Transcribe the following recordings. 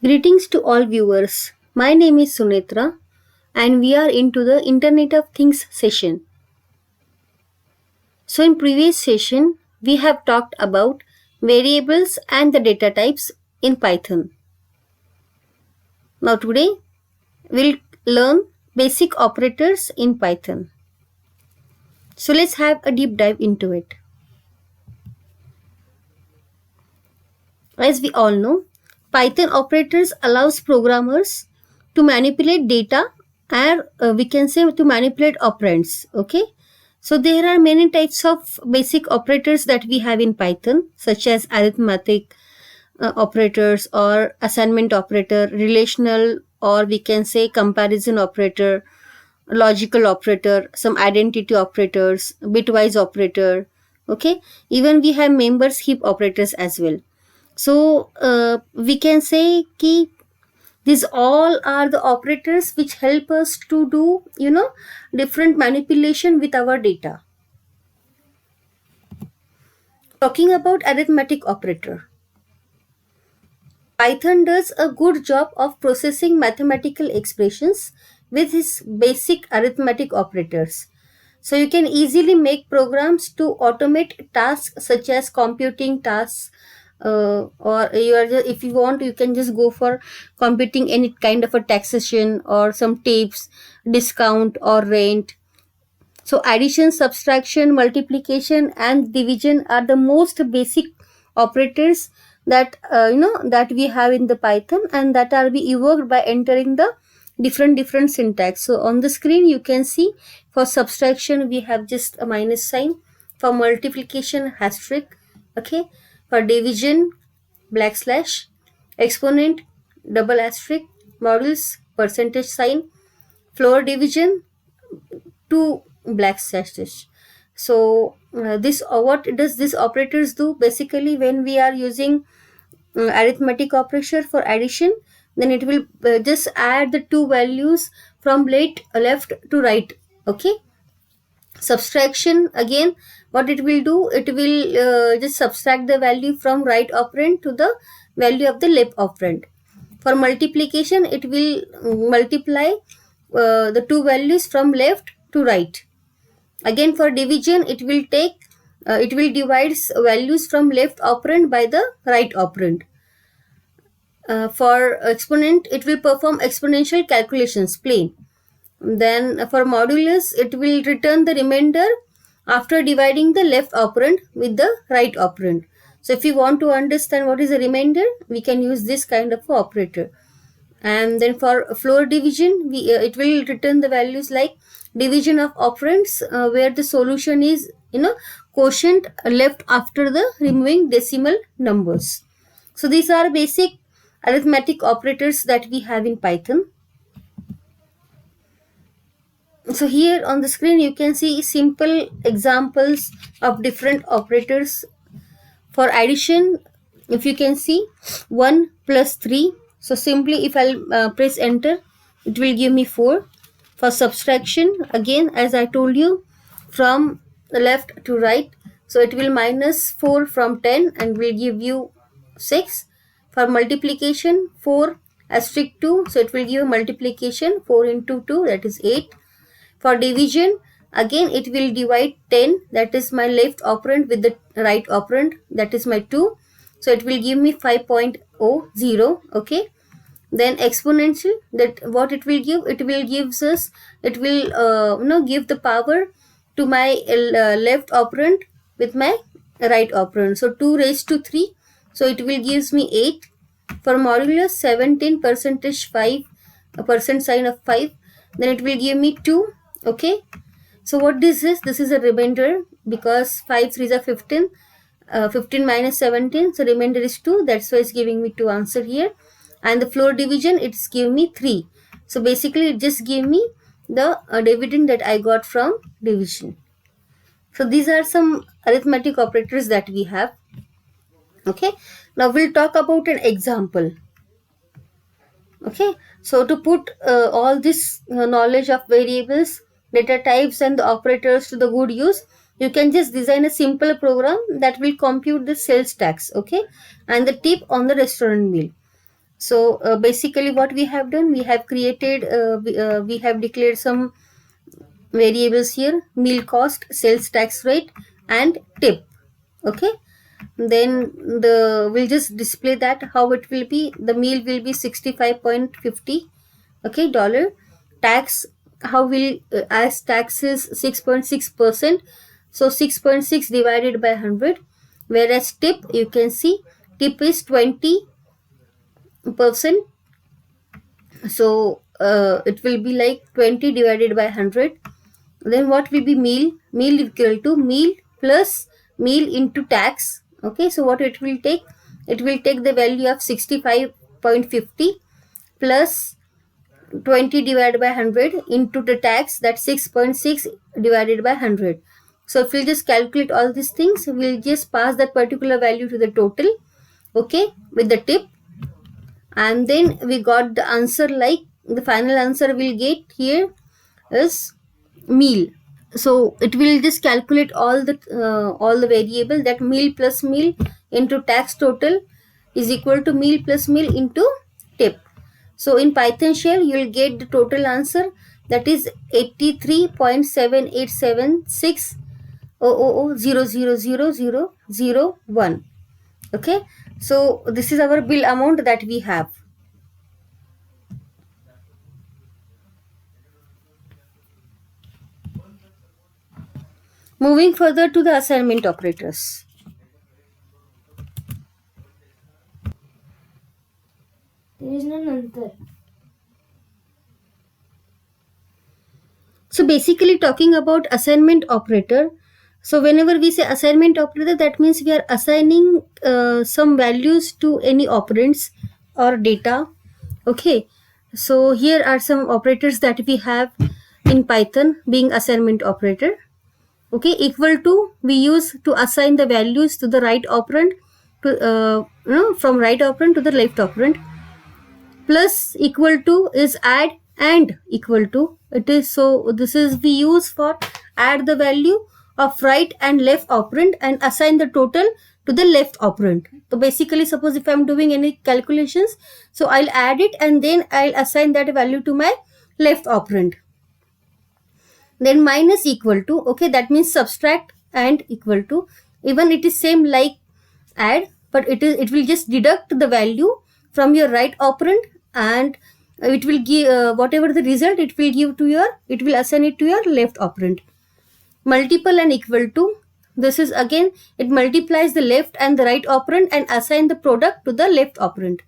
Greetings to all viewers. My name is Sunetra and we are into the Internet of Things session. So in previous session we have talked about variables and the data types in Python. Now today we'll learn basic operators in Python. So let's have a deep dive into it. As we all know, Python operators allows programmers to manipulate data and we can say to manipulate operands. Okay. So there are many types of basic operators that we have in Python, such as arithmetic operators or assignment operator, relational, or we can say comparison operator, logical operator, some identity operators, bitwise operator. Okay. Even we have members heap operators as well. So we can say ki these all are the operators which help us to do different manipulation with our data. Talking about arithmetic operator, Python does a good job of processing mathematical expressions with its basic arithmetic operators. So you can easily make programs to automate tasks such as computing tasks, or if you want, you can just go for computing any kind of a taxation or some tips, discount or rent. So addition, subtraction, multiplication, and division are the most basic operators that that we have in the Python, and that are be evoked by entering the different syntax. So on the screen you can see for subtraction we have just a minus sign, for multiplication asterisk, okay, for division black slash, exponent double asterisk, modules percentage sign, floor division two black slashes. So this what does this operators do? Basically, when we are using arithmetic operator for addition, then it will just add the two values from left to right. Okay. Subtraction, again, what it will do, it will just subtract the value from right operand to the value of the left operand. For multiplication, it will multiply the two values from left to right. Again, for division, it will divide values from left operand by the right operand. For exponent, it will perform exponential calculations plain. Then for modulus, it will return the remainder after dividing the left operand with the right operand. So if you want to understand what is the remainder, we can use this kind of operator. And then for floor division, it will return the values like division of operands, where the solution is quotient left after the removing decimal numbers. So these are basic arithmetic operators that we have in Python. So here on the screen you can see simple examples of different operators. For addition, if you can see 1 plus 3, so simply if I'll press enter, it will give me 4. For subtraction, again as I told you, from left to right, so it will minus 4 from 10 and will give you 6. For multiplication, 4 asterisk 2, so it will give multiplication 4 into 2, that is 8. For division, again it will divide 10, that is my left operand, with the right operand, that is my 2. So it will give me 5.00. Okay. Then exponential, that what it will give, it will give the power to my left operand with my right operand. So 2 raised to 3, so it will gives me 8. For modulus, 17 percentage 5, a percent sign of 5, then it will give me 2. Okay. So what this is a remainder, because 5 3s are 15, 15 minus 17, so remainder is 2, that's why it's giving me 2 answer here. And the floor division, it's giving me 3. So basically it just gave me the dividend that I got from division. So these are some arithmetic operators that we have. Okay. Now we'll talk about an example. Okay. So to put all this knowledge of variables, data types, and the operators to the good use, you can just design a simple program that will compute the sales tax, okay, and the tip on the restaurant meal. So basically what we have done, we have created we have declared some variables here: meal cost, sales tax rate, and tip. Okay, then we'll just display that how it will be. The meal will be 65.50, okay, dollar. Tax, how will as tax is 6.6%, so 6.6 divided by 100. Whereas tip, you can see tip is 20%, so it will be like 20 divided by 100. Then what will be meal? Meal equal to meal plus meal into tax. Okay, so what it will take? It will take the value of 65.50 plus 20 divided by 100 into the tax, that's 6.6 divided by 100. So if we'll just calculate all these things, we'll just pass that particular value to the total, okay, with the tip, and then we got the answer. Like the final answer we'll get here is meal. So it will just calculate all the variable, that meal plus meal into tax total is equal to meal plus meal into tip. So in Python shell, you will get the total answer, that is 83.787600000001. Okay, so this is our bill amount that we have. Moving further to the assignment operators. There is no answer. So basically talking about assignment operator. So whenever we say assignment operator, that means we are assigning some values to any operands or data. Okay, so here are some operators that we have in Python being assignment operator. Okay, equal to we use to assign the values to the right operand, to from right operand to the left operand. Plus equal to is add, and equal to, it is, so this is we use for add the value of right and left operand and assign the total to the left operand. So basically, suppose if I'm doing any calculations, so I'll add it and then I'll assign that value to my left operand. Then minus equal to, okay, that means subtract, and equal to, even it is same like add, but it will just deduct the value from your right operand, and it will give whatever the result it will give to your, it will assign it to your left operand. Multiple and equal to, this is again, it multiplies the left and the right operand and assign the product to the left operand.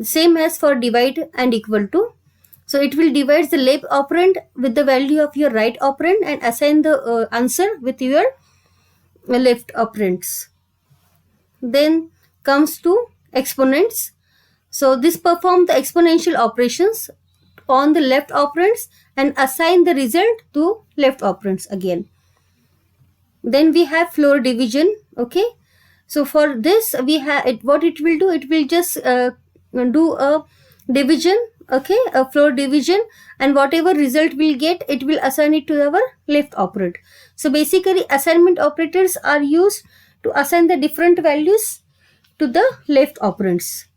Same as for divide and equal to, so it will divide the left operand with the value of your right operand and assign the answer with your left operands. Then comes to exponents. So this perform the exponential operations on the left operands and assign the result to left operands again. Then we have floor division. Okay, so for this we have what it will do, it will just do a division, okay, a floor division, and whatever result we'll get, it will assign it to our left operand. So basically assignment operators are used to assign the different values to the left operands.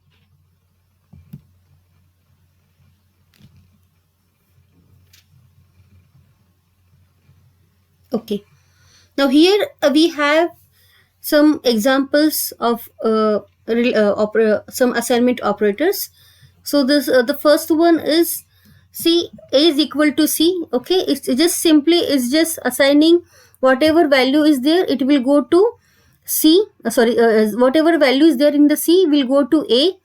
Okay, now here we have some examples of some assignment operators. So this the first one is C, A is equal to C. Okay, it's just simply is just assigning whatever value is there, it will go to C. Whatever value is there in the C will go to A.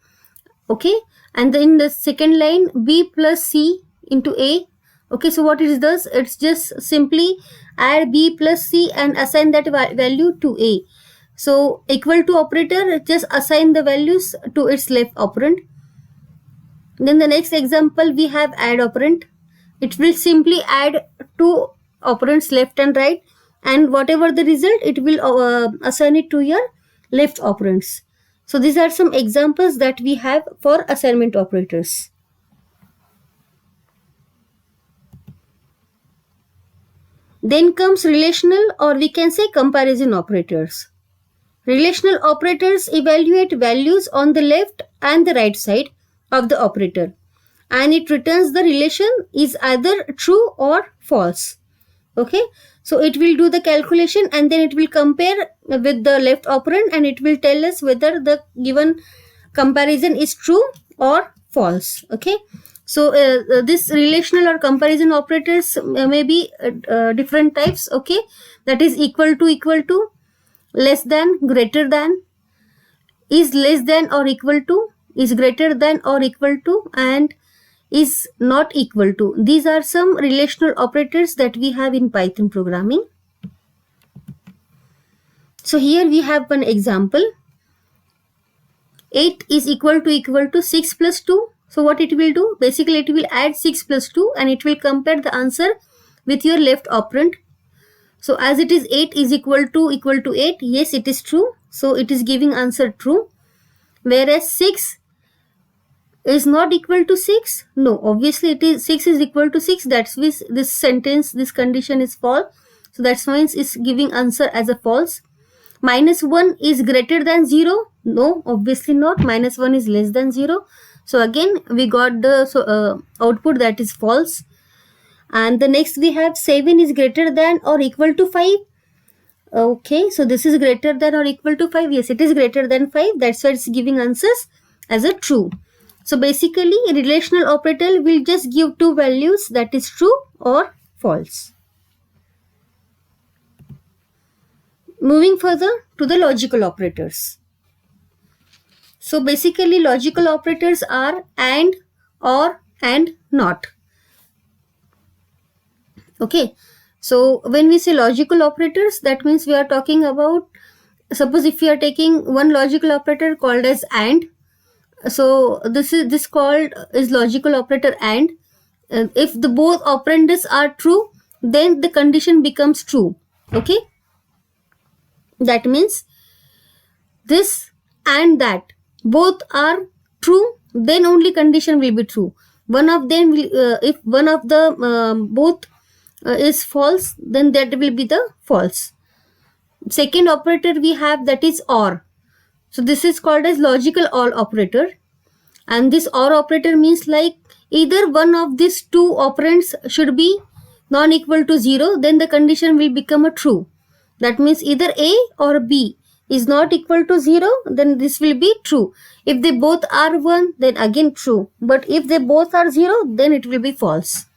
Okay, and then the second line, B plus C into A. Okay, so what it does, it's just simply add B plus C and assign that value to A. So equal to operator just assign the values to its left operand. Then the next example we have add operand. It will simply add two operands left and right, and whatever the result, it will assign it to your left operands. So these are some examples that we have for assignment operators. Then comes relational, or we can say comparison operators. Relational operators evaluate values on the left and the right side of the operator, and it returns the relation is either true or false. Okay, so it will do the calculation and then it will compare with the left operand and it will tell us whether the given comparison is true or false. Okay, so this relational or comparison operators may be different types. Okay, that is equal to, less than, greater than, is less than or equal to, is greater than or equal to, and is not equal to. These are some relational operators that we have in Python programming. So here we have one example. 8 is equal to 6 plus 2. So what it will do? Basically it will add 6 plus 2 and it will compare the answer with your left operand. So as it is 8 is equal to 8, yes, it is true. So it is giving answer true. Whereas 6 is not equal to 6. No, obviously it is 6 is equal to 6. That's why this sentence, this condition is false. So that's why it's giving answer as a false. Minus 1 is greater than 0. No, obviously not. Minus 1 is less than 0. So again we got the output that is false. And the next we have 7 is greater than or equal to 5. Okay, so this is greater than or equal to 5. Yes, it is greater than 5. That's why it's giving answers as a true. So basically a relational operator will just give two values, that is true or false. Moving further to the logical operators. So basically logical operators are and, or, and not. Okay, so when we say logical operators, that means we are talking about, suppose if you are taking one logical operator called as and, so this called is logical operator and. If the both operands are true, then the condition becomes true. Okay, that means this and that both are true, then only condition will be true. One of them will if one of the both is false, then that will be the false. Second operator we have, that is or. So this is called as logical or operator, and this or operator means like either one of these two operands should be non-equal to 0, then the condition will become a true. That means either A or B is not equal to 0, then this will be true. If they both are 1, then again true. But if they both are 0, then it will be false.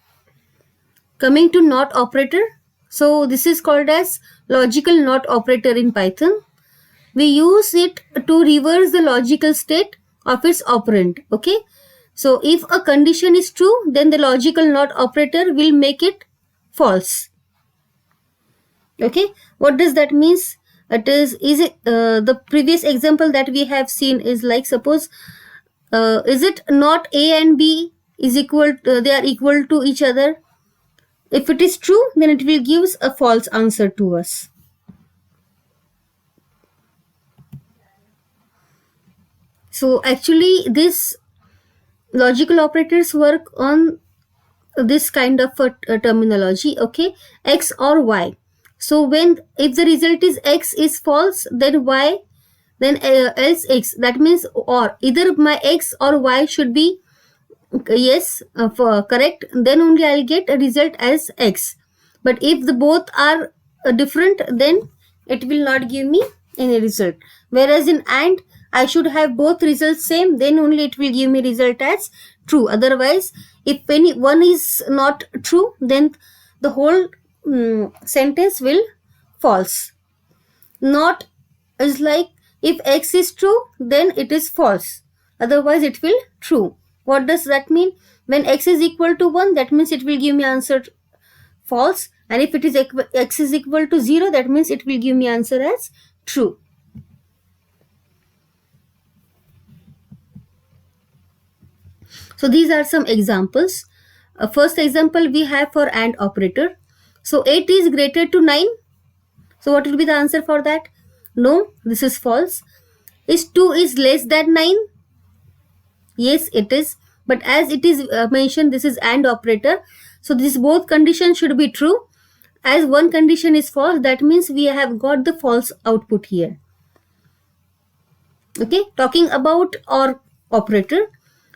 Coming to not operator. So this is called as logical not operator in Python. We use it to reverse the logical state of its operand. Okay. So if a condition is true, then the logical not operator will make it false. Okay. What does that mean? It is it the previous example that we have seen is like, suppose is it not A and B is equal they are equal to each other? If it is true, then it will give a false answer to us. So actually this logical operators work on this kind of a terminology. Okay, X or Y. So when if the result is X is false, then Y, then else X. That means or either my X or Y should be yes for correct, then only I'll get a result as X. But if the both are different, then it will not give me any result. Whereas in AND, I should have both results same, then only it will give me result as true. Otherwise, if any one is not true, then the whole sentence will false. Not is like if X is true, then it is false. Otherwise, it will true. What does that mean? When X is equal to 1, that means it will give me answer false. And if it is X is equal to 0, that means it will give me answer as true. So these are some examples. First example we have for AND operator. So 8 is greater to 9. So what will be the answer for that? No, this is false. Is 2 is less than 9? Yes, it is. But as it is mentioned, this is AND operator. So this both conditions should be true. As one condition is false, that means we have got the false output here. Okay, talking about OR operator.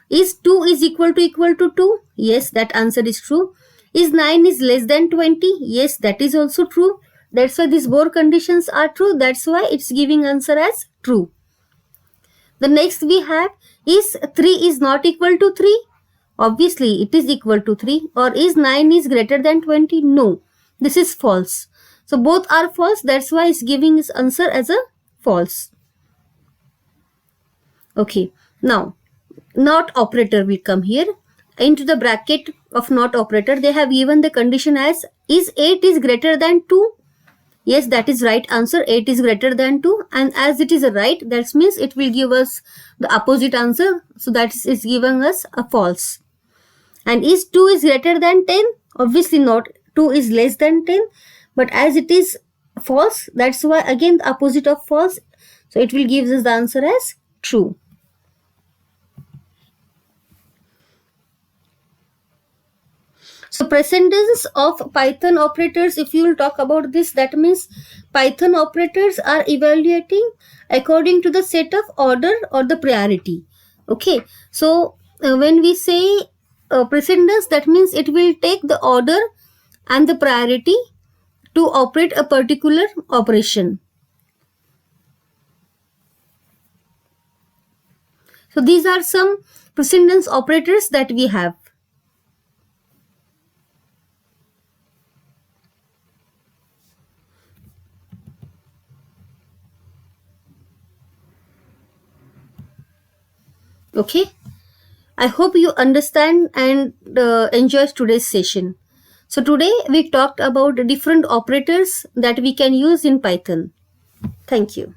Is 2 is equal to 2? Yes, that answer is true. Is 9 is less than 20? Yes, that is also true. That's why these both conditions are true. That's why it's giving answer as true. The next we have, is 3 is not equal to 3? Obviously, it is equal to 3. Or is 9 is greater than 20? No, this is false. So both are false. That's why it's giving its answer as a false. Okay, now not operator will come here. Into the bracket of not operator, they have given the condition as, is 8 is greater than 2? Yes, that is right answer. 8 is greater than 2. And as it is a right, that means it will give us the opposite answer. So that is giving us a false. And is 2 is greater than 10? Obviously not. 2 is less than 10. But as it is false, that's why again the opposite of false. So it will give us the answer as true. So precedence of Python operators, if you will talk about this, that means Python operators are evaluating according to the set of order or the priority. Okay, so when we say precedence, that means it will take the order and the priority to operate a particular operation. So these are some precedence operators that we have. Okay, I hope you understand and enjoy today's session. So today we talked about different operators that we can use in Python. Thank you.